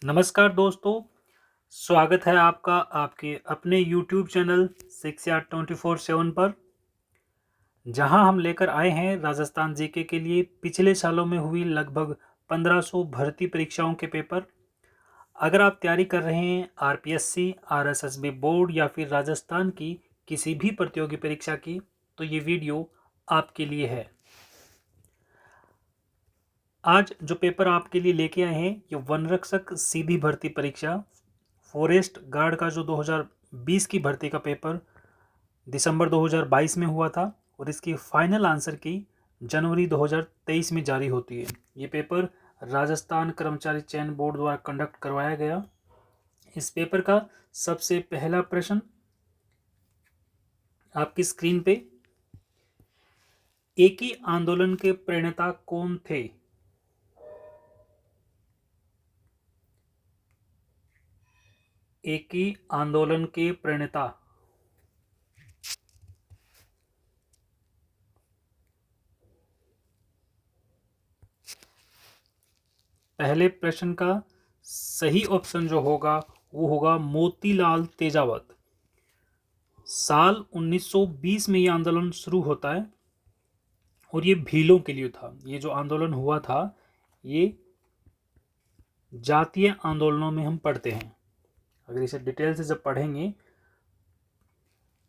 नमस्कार दोस्तों, स्वागत है आपका आपके अपने YouTube चैनल 6 या 24/7 पर, जहां हम लेकर आए हैं राजस्थान जीके के लिए पिछले सालों में हुई लगभग 1500 भर्ती परीक्षाओं के पेपर। अगर आप तैयारी कर रहे हैं आरपीएससी, आरएसएसबी बोर्ड या फिर राजस्थान की किसी भी प्रतियोगी परीक्षा की, तो ये वीडियो आपके लिए है। आज जो पेपर आपके लिए लेके आए हैं, ये वन रक्षक सीधी भर्ती परीक्षा फॉरेस्ट गार्ड का जो 2020 की भर्ती का पेपर दिसंबर 2022 में हुआ था और इसकी फाइनल आंसर की जनवरी 2023 में जारी होती है। ये पेपर राजस्थान कर्मचारी चयन बोर्ड द्वारा कंडक्ट करवाया गया। इस पेपर का सबसे पहला प्रश्न आपकी स्क्रीन पे, एक ही आंदोलन के प्रणेता कौन थे? एक ही आंदोलन के प्रणेता। पहले प्रश्न का सही ऑप्शन जो होगा वो होगा मोतीलाल तेजावत। साल 1920 में ये आंदोलन शुरू होता है और ये भीलों के लिए था। ये जो आंदोलन हुआ था ये जातीय आंदोलनों में हम पढ़ते हैं। अगर इसे डिटेल से जब पढ़ेंगे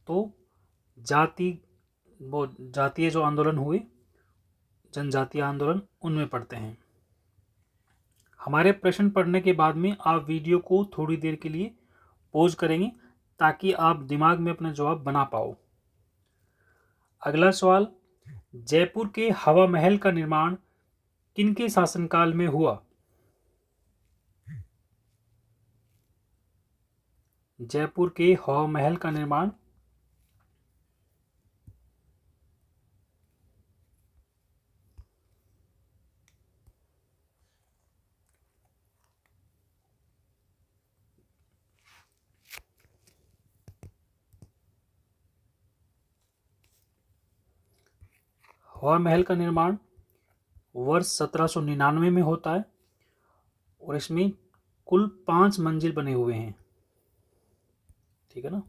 तो जाति वो जातीय जो आंदोलन हुए, जनजातीय आंदोलन, उनमें पढ़ते हैं। हमारे प्रश्न पढ़ने के बाद में आप वीडियो को थोड़ी देर के लिए पॉज करेंगे ताकि आप दिमाग में अपना जवाब बना पाओ। अगला सवाल, जयपुर के हवा महल का निर्माण किनके शासनकाल में हुआ? जयपुर के हवा महल का निर्माण हवा महल का निर्माण वर्ष 1799 में होता है और इसमें कुल 5 मंजिल बने हुए हैं। ठीक है ना।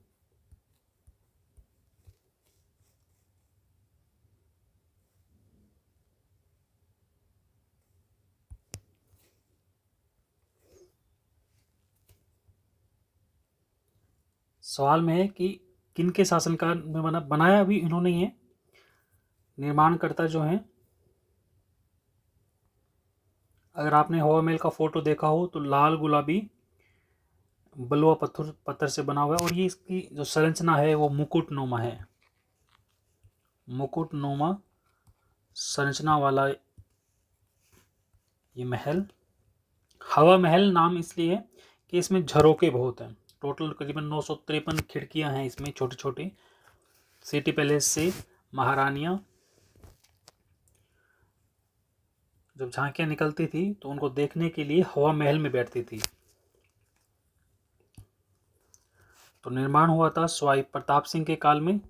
सवाल में है कि किनके शासनकाल में बनाया भी इन्होंने ही है। निर्माणकर्ता जो हैं, अगर आपने हवा महल का फोटो देखा हो तो लाल गुलाबी बलुआ पत्थर से बना हुआ है और ये इसकी जो संरचना है वो मुकुटनुमा है। मुकुटनुमा संरचना वाला ये महल। हवा महल नाम इसलिए है कि इसमें झरोके बहुत हैं। टोटल करीबन 953 खिड़कियां हैं इसमें, छोटी छोटी। सिटी पैलेस से महारानियां जब झांकियां निकलती थी तो उनको देखने के लिए हवा महल में बैठती थी। तो निर्माण हुआ था सवाई प्रताप सिंह के काल में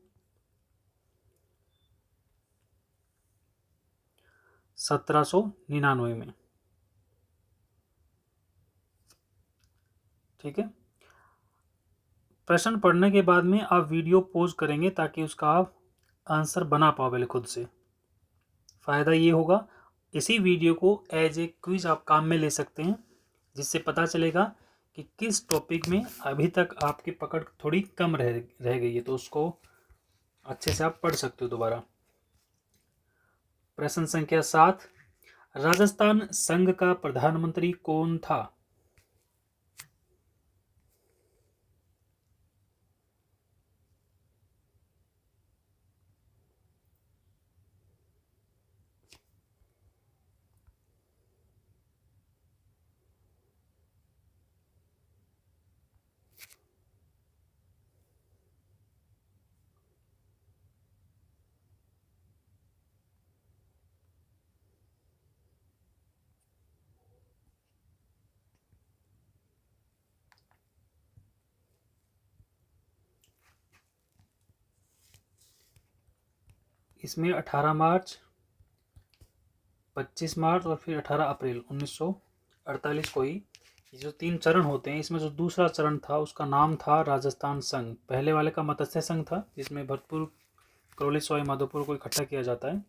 1799 में। ठीक है। प्रश्न पढ़ने के बाद में आप वीडियो पॉज करेंगे ताकि उसका आप आंसर बना पाओ पहले खुद से। फ़ायदा ये होगा, इसी वीडियो को एज ए क्विज आप काम में ले सकते हैं, जिससे पता चलेगा कि किस टॉपिक में अभी तक आपकी पकड़ थोड़ी कम रह गई है, तो उसको अच्छे से आप पढ़ सकते हो दोबारा। प्रश्न संख्या 7, राजस्थान संघ का प्रधानमंत्री कौन था? इसमें 18 मार्च, 25 मार्च और फिर 18 अप्रैल 1948 को ही ये जो 3 चरण होते हैं, इसमें जो दूसरा चरण था उसका नाम था राजस्थान संघ। पहले वाले का मत्स्य संघ था, जिसमें भरतपुर, करौली, सवाई माधोपुर को इकट्ठा किया जाता है।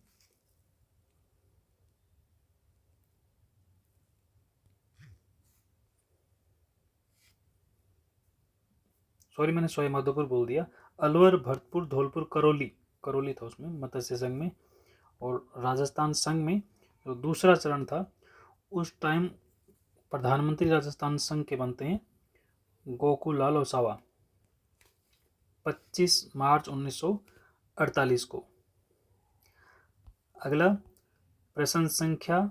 सॉरी, मैंने सवाई माधोपुर बोल दिया। अलवर, भरतपुर, धौलपुर, करौली, करौली था उसमें मत्स्य संघ में। और राजस्थान संघ में जो दूसरा चरण था, उस टाइम प्रधानमंत्री राजस्थान संघ के बनते हैं गोकुललाल ओसावा, 25 मार्च 1948 को। अगला प्रश्न संख्या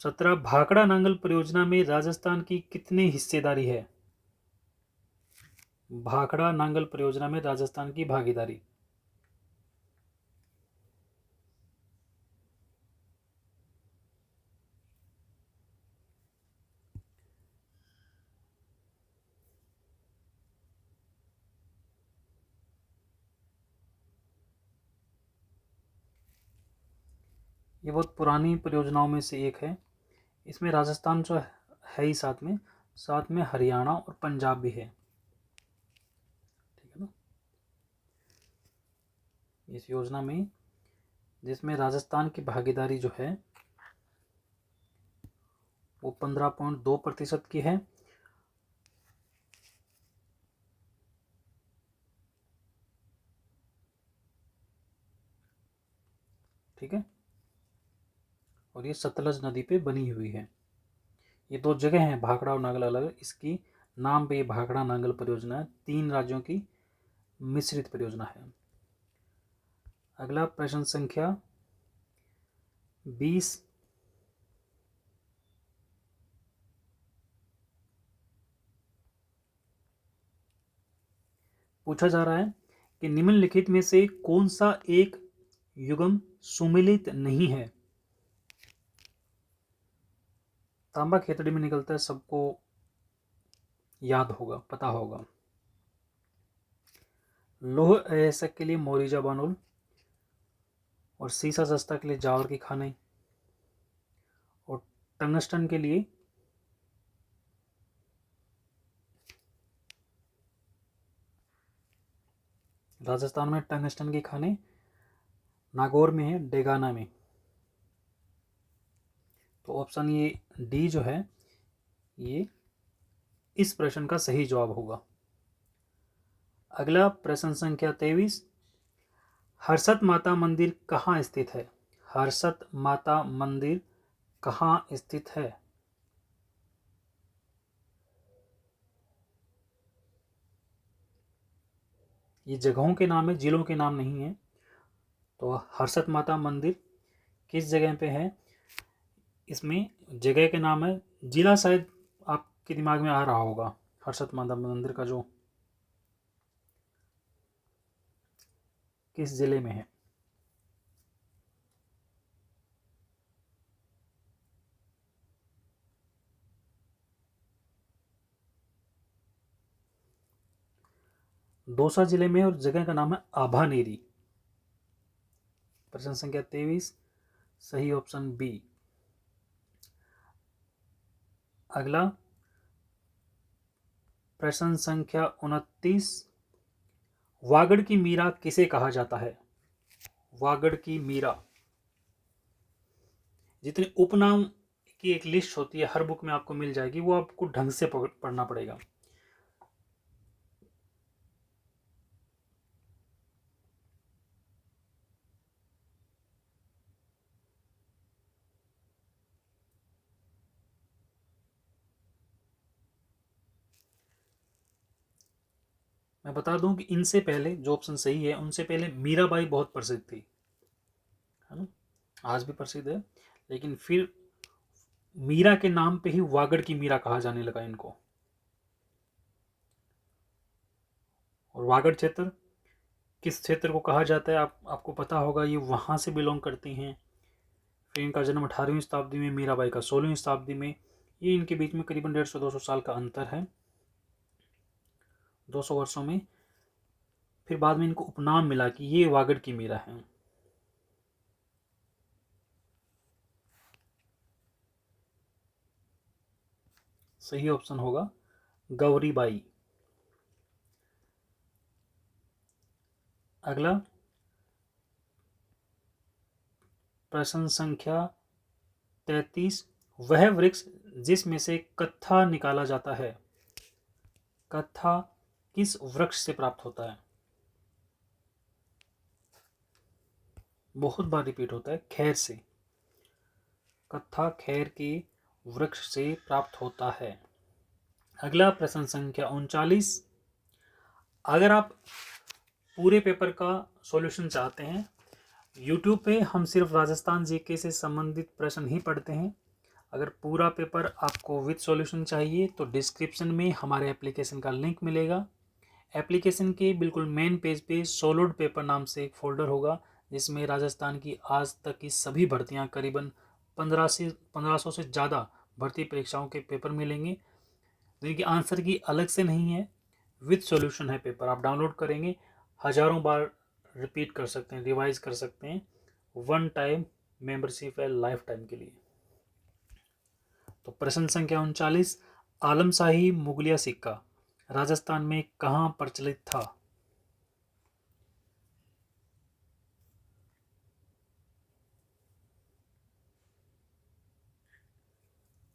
17, भाखड़ा नांगल परियोजना में राजस्थान की कितनी हिस्सेदारी है? भाखड़ा नांगल परियोजना में राजस्थान की भागीदारी। ये बहुत पुरानी परियोजनाओं में से एक है। इसमें राजस्थान जो है ही साथ में हरियाणा और पंजाब भी है, ठीक है ना। इस योजना में जिसमें राजस्थान की भागीदारी जो है वो 15.2% की है। ठीक है, और ये सतलज नदी पे बनी हुई है। ये 2 जगह हैं, भाखड़ा और नांगल अलग, इसकी नाम पे ये भाखड़ा नांगल परियोजना है। 3 राज्यों की मिश्रित परियोजना है। अगला प्रश्न संख्या 20, पूछा जा रहा है कि निम्नलिखित में से कौन सा एक युग्म सुमेलित नहीं है? तांबा खेतड़ी में निकलता है, सबको याद होगा, पता होगा। लोह अयस्क के लिए मोरिजा बानोल, और सीसा जस्ता के लिए जावर की खाने, और टंगस्टन के लिए राजस्थान में टंगस्टन की खाने नागौर में है, डेगाना में। तो ऑप्शन ये डी जो है ये इस प्रश्न का सही जवाब होगा। अगला प्रश्न संख्या 23, हर्षद माता मंदिर कहाँ स्थित है? हर्षद माता मंदिर कहाँ स्थित है? ये जगहों के नाम है, जिलों के नाम नहीं है। तो हर्षद माता मंदिर किस जगह पे है? इसमें जगह के नाम है, जिला शायद आपके दिमाग में आ रहा होगा। हर्षद माता मंदिर का जो किस जिले में है? दौसा जिले में, और जगह का नाम है आभानेरी। प्रश्न संख्या 23 सही ऑप्शन बी। अगला प्रश्न संख्या 29, वागड़ की मीरा किसे कहा जाता है? वागड़ की मीरा, जितने उपनाम की एक लिस्ट होती है, हर बुक में आपको मिल जाएगी, वो आपको ढंग से पढ़ना पड़ेगा। मैं बता दूं कि इनसे पहले जो ऑप्शन सही है, उनसे पहले मीराबाई बहुत प्रसिद्ध थी, है ना, आज भी प्रसिद्ध है। लेकिन फिर मीरा के नाम पे ही वागड़ की मीरा कहा जाने लगा इनको। और वागड़ क्षेत्र किस क्षेत्र को कहा जाता है, आपको पता होगा, ये वहाँ से बिलोंग करती हैं। फिर इनका जन्म 18वीं शताब्दी में, मीराबाई का 16वीं शताब्दी में। ये इनके बीच में करीबन 150-200 साल का अंतर है, 200 वर्षों में। फिर बाद में इनको उपनाम मिला कि ये वागड़ की मीरा है। सही ऑप्शन होगा गौरीबाई। अगला प्रश्न संख्या 33, वह वृक्ष जिसमें से कत्था निकाला जाता है, कत्था किस वृक्ष से प्राप्त होता है? बहुत बार रिपीट होता है, खैर से। कत्था खैर के वृक्ष से प्राप्त होता है। अगला प्रश्न संख्या 39, अगर आप पूरे पेपर का सॉल्यूशन चाहते हैं, यूट्यूब पे हम सिर्फ राजस्थान जीके से संबंधित प्रश्न ही पढ़ते हैं। अगर पूरा पेपर आपको विद सॉल्यूशन चाहिए तो डिस्क्रिप्शन में हमारे एप्लीकेशन का लिंक मिलेगा। एप्लीकेशन के बिल्कुल मेन पेज पे सोलोड पेपर नाम से एक फोल्डर होगा, जिसमें राजस्थान की आज तक की सभी भर्तियां, करीबन 1500 से ज़्यादा भर्ती परीक्षाओं के पेपर मिलेंगे, जिनकी आंसर की अलग से नहीं है, विद सॉल्यूशन है पेपर। आप डाउनलोड करेंगे, हज़ारों बार रिपीट कर सकते हैं, रिवाइज कर सकते हैं। वन टाइम मेंबरशिप है लाइफ टाइम के लिए। तो प्रश्न संख्या 39, आलमशाही मुगलिया सिक्का राजस्थान में कहाँ प्रचलित था?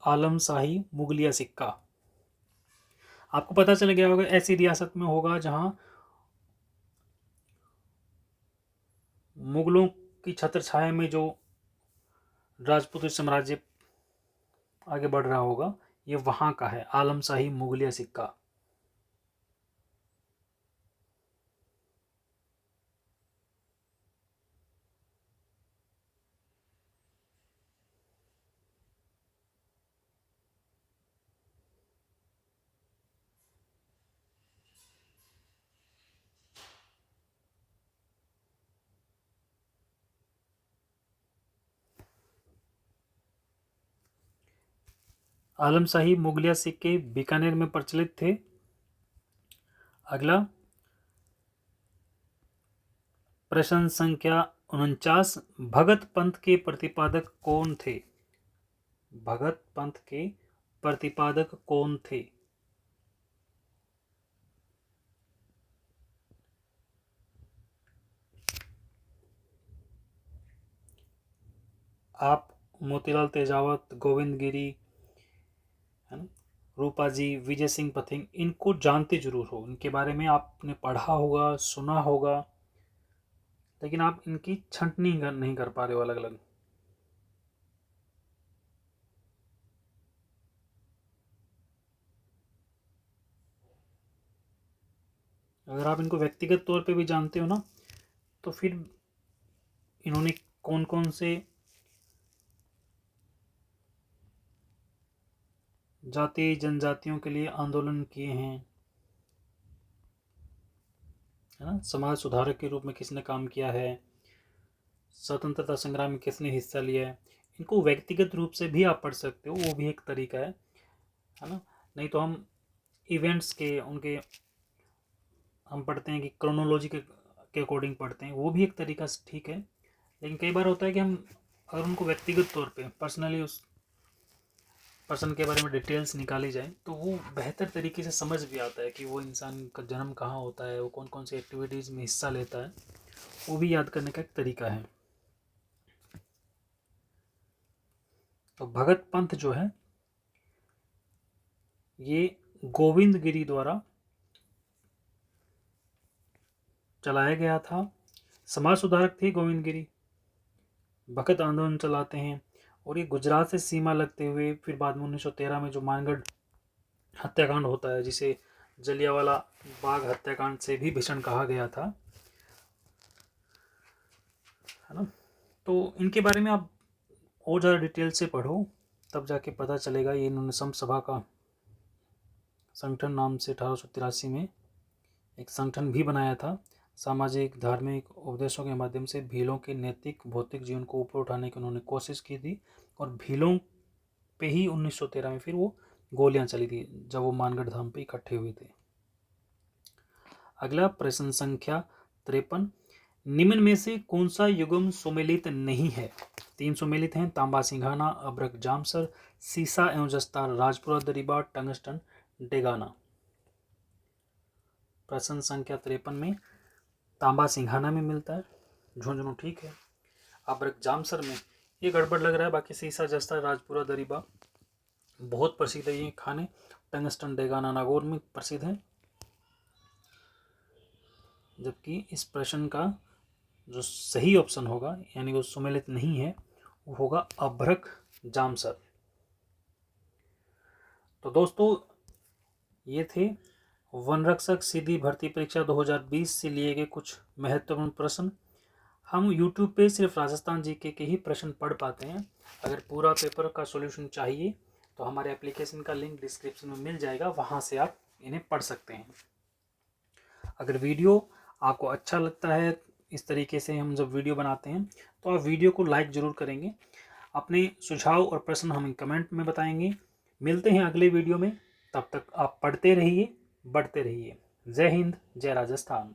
आलमशाही मुगलिया सिक्का आपको पता चल गया होगा, ऐसी रियासत में होगा जहां मुगलों की छत्र छाया में जो राजपूत साम्राज्य आगे बढ़ रहा होगा, ये वहां का है आलमशाही मुगलिया सिक्का। आलमशाही मुगलिया सिक्के बीकानेर में प्रचलित थे। अगला प्रश्न संख्या 49, भगत पंथ के प्रतिपादक कौन थे? भगत पंथ के प्रतिपादक कौन थे? आप मोतीलाल तेजावत, गोविंद गिरी, है ना, रूपा जी, विजय सिंह पथिंग, इनको जानते जरूर हो, इनके बारे में आपने पढ़ा होगा, सुना होगा, लेकिन आप इनकी छंटनी नहीं कर पा रहे हो अलग अलग। अगर आप इनको व्यक्तिगत तौर पे भी जानते हो ना, तो फिर इन्होंने कौन कौन से जाति जनजातियों के लिए आंदोलन किए हैं, है ना, समाज सुधारक के रूप में किसने काम किया है, स्वतंत्रता संग्राम में किसने हिस्सा लिया है, इनको व्यक्तिगत रूप से भी आप पढ़ सकते हो, वो भी एक तरीका है ना। नहीं तो हम इवेंट्स के उनके हम पढ़ते हैं कि क्रोनोलॉजी के अकॉर्डिंग पढ़ते हैं, वो भी एक तरीका से ठीक है। लेकिन कई बार होता है कि हम अगर उनको व्यक्तिगत तौर पे पर्सनली उस पर्सन के बारे में डिटेल्स निकाली जाए, तो वो बेहतर तरीके से समझ भी आता है कि वो इंसान का जन्म कहाँ होता है, वो कौन कौन सी एक्टिविटीज़ में हिस्सा लेता है, वो भी याद करने का एक तरीका है। तो भगत पंथ जो है ये गोविंद गिरी द्वारा चलाया गया था। समाज सुधारक थे गोविंद गिरी, भगत आंदोलन चलाते हैं, और ये गुजरात से सीमा लगते हुए फिर बाद में 1913 में जो मानगढ़ हत्याकांड होता है, जिसे जलियांवाला बाग हत्याकांड से भी भीषण कहा गया था, है ना। तो इनके बारे में आप और ज़्यादा डिटेल से पढ़ो, तब जाके पता चलेगा। ये इन्होंने सम सभा का संगठन नाम से 1883 में एक संगठन भी बनाया था। सामाजिक धार्मिक उपदेशों के माध्यम से भीलों के नैतिक भौतिक जीवन को ऊपर उठाने की उन्होंने कोशिश की थी, और भीलों पे ही 1913 में फिर वो गोलियां चली थी जब वो मानगढ़ धाम पे इकट्ठे हुए थे। अगला प्रश्न संख्या 53, निम्न में से कौन सा युग्म सुमेलित नहीं है? 3 सुमेलित हैं, तांबा सिंघाना, अभ्रक जामसर, सीसा एवं जस्ता, राजपुरा दरिबा, टंगस्टन, डेगाना। प्रश्न संख्या 53 में तांबा सिंघाना में मिलता है, झुंझुनू ठीक है। अब्रक जामसर में ये गड़बड़ लग रहा है, बाकी सीसा जस्ता, राजपुरा दरिबा बहुत प्रसिद्ध है ये खाने। टंगस्टन डेगाना नागौर में प्रसिद्ध है। जबकि इस प्रश्न का जो सही ऑप्शन होगा, यानी वो सुमेलित नहीं है, वो होगा अभ्रक जामसर। तो दोस्तों ये थे वन रक्षक सीधी भर्ती परीक्षा 2020 से लिए गए कुछ महत्वपूर्ण प्रश्न। हम YouTube पे सिर्फ राजस्थान जीके के ही प्रश्न पढ़ पाते हैं। अगर पूरा पेपर का सॉल्यूशन चाहिए तो हमारे एप्लीकेशन का लिंक डिस्क्रिप्शन में मिल जाएगा, वहाँ से आप इन्हें पढ़ सकते हैं। अगर वीडियो आपको अच्छा लगता है, इस तरीके से हम जब वीडियो बनाते हैं, तो आप वीडियो को लाइक ज़रूर करेंगे। अपने सुझाव और प्रश्न हमें कमेंट में बताएंगे। मिलते हैं अगले वीडियो में, तब तक आप पढ़ते रहिए, बढ़ते रहिए। जय हिंद, जय राजस्थान।